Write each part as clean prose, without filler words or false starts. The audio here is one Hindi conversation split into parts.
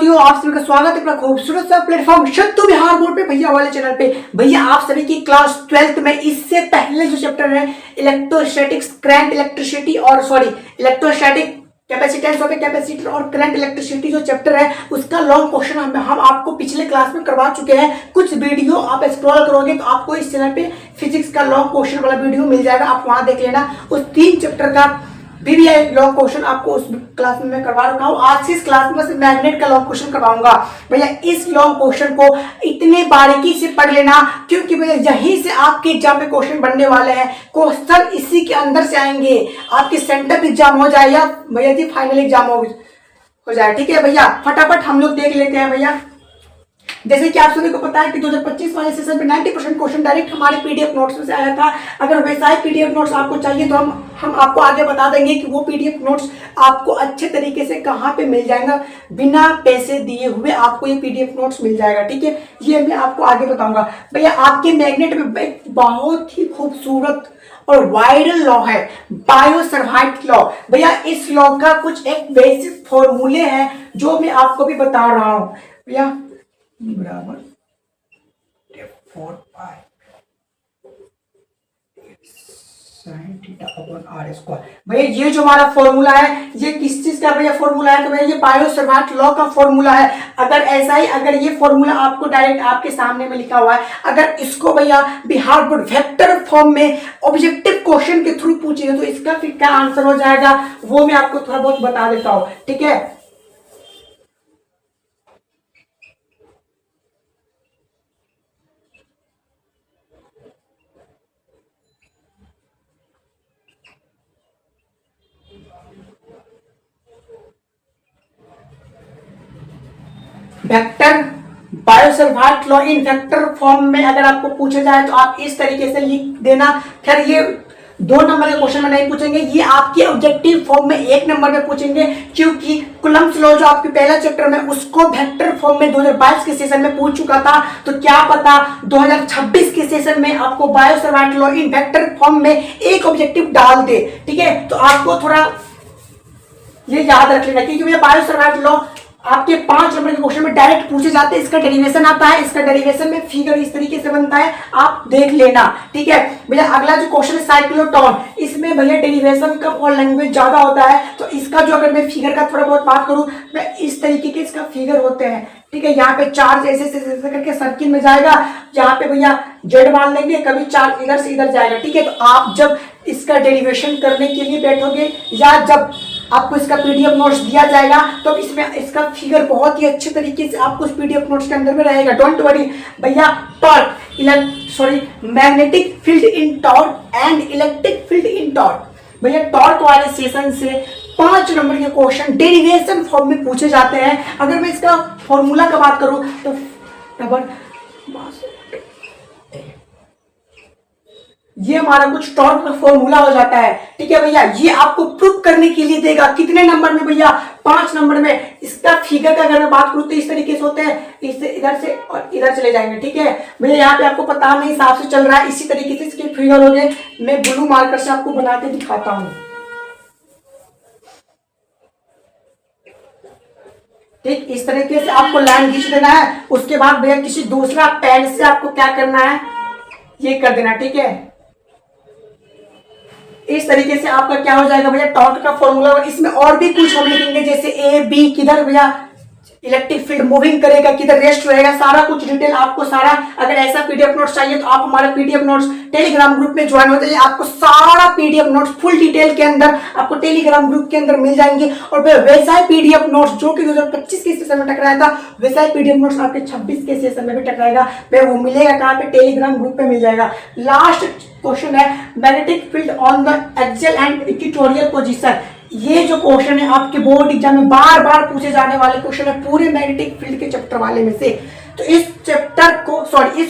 साथियों, आप सभी का स्वागत है अपना खूबसूरत सा प्लेटफॉर्म शत्रु बिहार बोर्ड पे भैया वाले चैनल पे। भैया आप सभी की क्लास 12th में इससे पहले जो चैप्टर है इलेक्ट्रोस्टैटिक्स, करंट इलेक्ट्रिसिटी और electrostatic capacitance of a capacitor और करंट इलेक्ट्रिसिटी जो चैप्टर है उसका लॉन्ग क्वेश्चन हम आपको पिछले क्लास में करवा चुके हैं। कुछ वीडियो आप स्क्रॉल करोगे तो आपको इस चैनल पे फिजिक्स का लॉन्ग क्वेश्चन वाला वीडियो मिल जाएगा, आप वहां देख लेना। उस 3 चैप्टर का बीबीआई लॉन्ग क्वेश्चन आपको उस क्लास में मैं करवा रखा हूँ। आज की इस क्लास में मैग्नेट का लॉन्ग क्वेश्चन करवाऊंगा। भैया इस लॉन्ग क्वेश्चन को इतने बारीकी से पढ़ लेना, क्योंकि भैया यहीं से आपके एग्जाम में क्वेश्चन बनने वाले हैं। क्वेश्चन इसी के अंदर से आएंगे, आपकी सेंटर एग्जाम हो जाए या भैया जी फाइनल एग्जाम हो जाए। ठीक है भैया, फटाफट हम लोग देख लेते हैं। भैया जैसे कि आप सभी को पता है कि 2025 वाले सेशन पे 90% क्वेश्चन डायरेक्ट हमारे पीडीएफ नोट्स में से आया था। अगर वैसा ही पीडीएफ नोट्स आपको चाहिए तो हम आपको आगे बता देंगे कि वो पीडीएफ नोट्स आपको अच्छे तरीके से कहाँ पे मिल जाएगा। बिना पैसे दिए हुए आपको ये पीडीएफ नोट्स मिल जाएगा। ठीक है, ये मैं आपको आगे बताऊंगा। भैया आपके मैग्नेट में एक बहुत ही खूबसूरत और वायरल लॉ है, बायो-सावर्ट लॉ। भैया इस लॉ का कुछ एक बेसिक फॉर्मूले हैं जो मैं आपको भी बता रहा हूँ। भैया बराबर 4 पाई sin theta upon r square. भैया ये जो हमारा फॉर्मूला है ये किस चीज का भैया फॉर्मूला है? तो भैया ये बायो-सावर्ट लॉ का फॉर्मूला है। अगर ऐसा ही अगर ये फॉर्मूला आपको डायरेक्ट आपके सामने में लिखा हुआ है, अगर इसको भैया बिहार बोर्ड वेक्टर फॉर्म में ऑब्जेक्टिव क्वेश्चन के थ्रू पूछेगा तो इसका फिर क्या आंसर हो जाएगा वो मैं आपको थोड़ा बहुत बता देता हूँ। ठीक है, vector Biot-Savart law in vector form में अगर आपको पूछा जाए तो आप इस तरीके से लिख देना। खैर ये 2 नंबर के क्वेश्चन में नहीं पूछेंगे, ये आपके ऑब्जेक्टिव फॉर्म में 1 नंबर में पूछेंगे, क्योंकि कुलम्ब्स लॉ जो आपके पहला चैप्टर में उसको वेक्टर फॉर्म में 2022 के सेशन में पूछ चुका था। तो क्या पता 2026 के सेशन में आपको Biot-Savart law in vector form में एक ऑब्जेक्टिव डाल दे। ठीक है, तो आपको थोड़ा ये याद रख लेना, क्योंकि बायो-सावर्ट लॉ आपके 5 नंबर के क्वेश्चन में डायरेक्ट पूछे जाते हैं। इसका डेरिवेशन आता है, इसका डेरिवेशन में फिगर इस तरीके से बनता है, आप देख लेना। ठीक है भैया, अगला जो क्वेश्चन है साइक्लोट्रॉन, इसमें भैया डेरिवेशन कम और लैंग्वेज ज्यादा होता है। तो इसका जो अगर मैं फिगर का थोड़ा बहुत बात करूं, मैं इस तरीके के इसका फिगर होते हैं। ठीक है, यहाँ पे चार्ज ऐसे करके सर्किल में जाएगा, यहाँ पे भैया जेड मान लेंगे, कभी चार्ज इधर से इधर जाएगा। ठीक है, तो आप जब इसका डेरिवेशन करने के लिए बैठोगे या जब आपको इसका पीडीएफ नोट्स दिया जाएगा तो इसमें इसका फिगर बहुत ही अच्छे तरीके से आपको उस पीडीएफ नोट्स के अंदर में रहेगा। डोंट वरी भैया। Torque magnetic field in torque and electric field in torque. भैया टॉर्क वाले सेशन से 5 नंबर के क्वेश्चन डेरिवेशन फॉर्म में पूछे जाते हैं। अगर मैं इसका फॉर्मूला का बात करूं तो ये हमारा कुछ टॉर्क का फॉर्मूला हो जाता है। ठीक है भैया, ये आपको प्रूफ करने के लिए देगा कितने नंबर में भैया? 5 नंबर में। इसका फिगर का अगर मैं बात करूं तो इस तरीके से होते हैं, इससे इधर से और इधर चले जाएंगे। ठीक है भैया, यहाँ पे आपको पता नहीं हिसाब से चल रहा है, इसी तरीके से इसके फिगर हो गए। मैं ब्लू मार्कर से आपको बना के दिखाता हूँ। ठीक इस तरीके से आपको लाइन खींच देना है। उसके बाद भैया किसी दूसरा पेन से आपको क्या करना है, ये कर देना। ठीक है, इस तरीके से आपका क्या हो जाएगा भैया टॉर्क का फॉर्मूला। इसमें और भी कुछ हम लिखेंगे, जैसे ए बी, किधर भैया इलेक्ट्रिक फील्ड मूविंग करेगा, किधर रेस्ट रहेगा, सारा कुछ डिटेल आपको सारा। अगर ऐसा पीडीएफ नोट्स चाहिए तो आप हमारे पीडीएफ नोट्स टेलीग्राम ग्रुप में ज्वाइन हो जाइए, आपको सारा पीडीएफ नोट्स फुल डिटेल के अंदर आपको टेलीग्राम ग्रुप के अंदर मिल जाएंगे। और वैसा ही पीडीएफ नोट्स जो कि 2025 के सेशन में टकराया था, वैसा ही पीडीएफ नोट्स आपके 26 के सेशन में भी टकराएगा। वो मिलेगा कहाँ पे? टेलीग्राम ग्रुप पे मिल जाएगा। लास्ट क्वेश्चन है magnetic field on the axial and equatorial position. ये जो क्वेश्चन है आपके बोर्ड एग्जाम में बार बार पूछे जाने वाले क्वेश्चन है पूरे मैग्नेटिक फील्ड के चैप्टर वाले में से। तो इस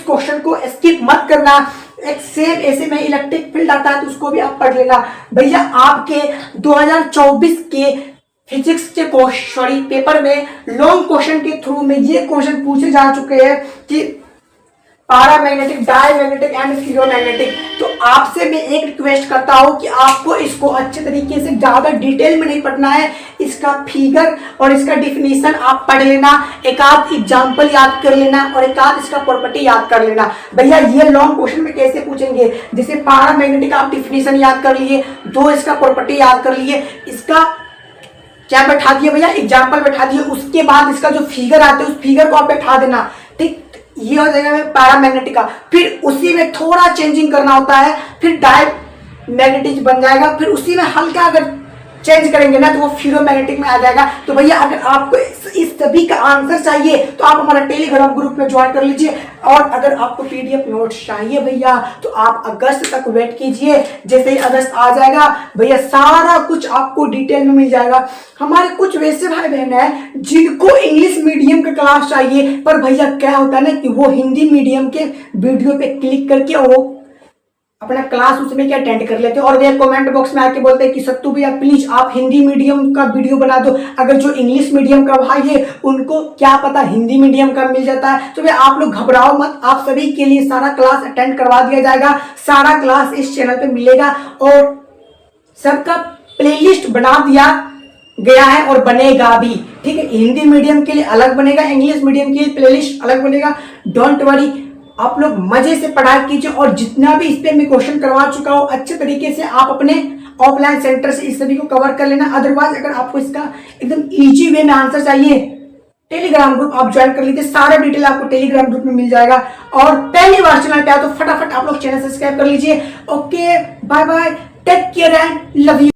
क्वेश्चन को स्किप मत करना। एक सेम ऐसे में इलेक्ट्रिक फील्ड आता है तो उसको भी आप पढ़ लेना। भैया आपके 2024 के फिजिक्स के पेपर में लॉन्ग क्वेश्चन के थ्रू में ये क्वेश्चन पूछे जा चुके हैं कि पैरामैग्नेटिक, डायमैग्नेटिक एंड फेरोमैग्नेटिक। तो आपसे मैं एक रिक्वेस्ट करता हूं कि आपको इसको अच्छे तरीके से ज्यादा डिटेल में नहीं पढ़ना है, इसका फिगर और इसका डिफिनीशन आप पढ़ लेना, एक आध एग्जांपल याद कर लेना और एक आध इसका प्रॉपर्टी याद कर लेना। भैया ये लॉन्ग क्वेश्चन में कैसे पूछेंगे, जैसे पैरामैग्नेटिक आप डिफिनीशन याद कर लिए, दो इसका प्रॉपर्टी याद कर लिए, इसका क्या बैठा दिया भैया, एग्जाम्पल बैठा दिए, उसके बाद इसका जो फिगर आता है उस फिगर को आप बैठा देना, ठीक। ये हो जाएगा पैरामैग्नेटिक का। फिर उसी में थोड़ा चेंजिंग करना होता है, फिर डायमैग्नेटिक बन जाएगा, फिर उसी में हल्का अगर चेंज करेंगे ना तो वो फेरोमैग्नेटिक में आ जाएगा। तो भैया अगर आपको इस सभी का आंसर चाहिए तो आप हमारा टेलीग्राम ग्रुप में ज्वाइन कर लीजिए, और अगर आपको पीडीएफ नोट्स चाहिए भैया तो आप अगस्त तक वेट कीजिए। जैसे ही अगस्त आ जाएगा भैया सारा कुछ आपको डिटेल में मिल जाएगा। हमारे कुछ वैसे भाई बहन है जिनको इंग्लिश मीडियम का क्लास चाहिए, पर भैया क्या होता है ना कि वो हिंदी मीडियम के वीडियो पे क्लिक करके वो अपना क्लास उसमें क्या अटेंड कर लेते हैं, और वे कमेंट बॉक्स में आके बोलते हैं कि सत्तू भैया प्लीज आप हिंदी मीडियम का वीडियो बना दो। अगर जो इंग्लिश मीडियम का भाई है उनको क्या पता हिंदी मीडियम का मिल जाता है। तो भैया आप लोग घबराओ मत, आप सभी के लिए सारा क्लास अटेंड करवा दिया जाएगा, सारा क्लास इस चैनल पे मिलेगा, और सबका प्लेलिस्ट बना दिया गया है और बनेगा भी, ठीक है। हिंदी मीडियम के लिए अलग बनेगा, इंग्लिश मीडियम के लिए प्लेलिस्ट अलग बनेगा। डोंट वरी, आप लोग मजे से पढ़ाई कीजिए, और जितना भी इस पे मैं क्वेश्चन करवा चुका हूं अच्छे तरीके से आप अपने ऑफलाइन सेंटर से इस सभी को कवर कर लेना। अदरवाइज अगर आपको इसका एकदम इजी वे में आंसर चाहिए, टेलीग्राम ग्रुप आप ज्वाइन कर लीजिए, सारा डिटेल आपको टेलीग्राम ग्रुप में मिल जाएगा। और पहली बार चैनल पे आए तो फटाफट आप लोग चैनल सब्सक्राइब कर लीजिए। Okay bye bye, take care and love you.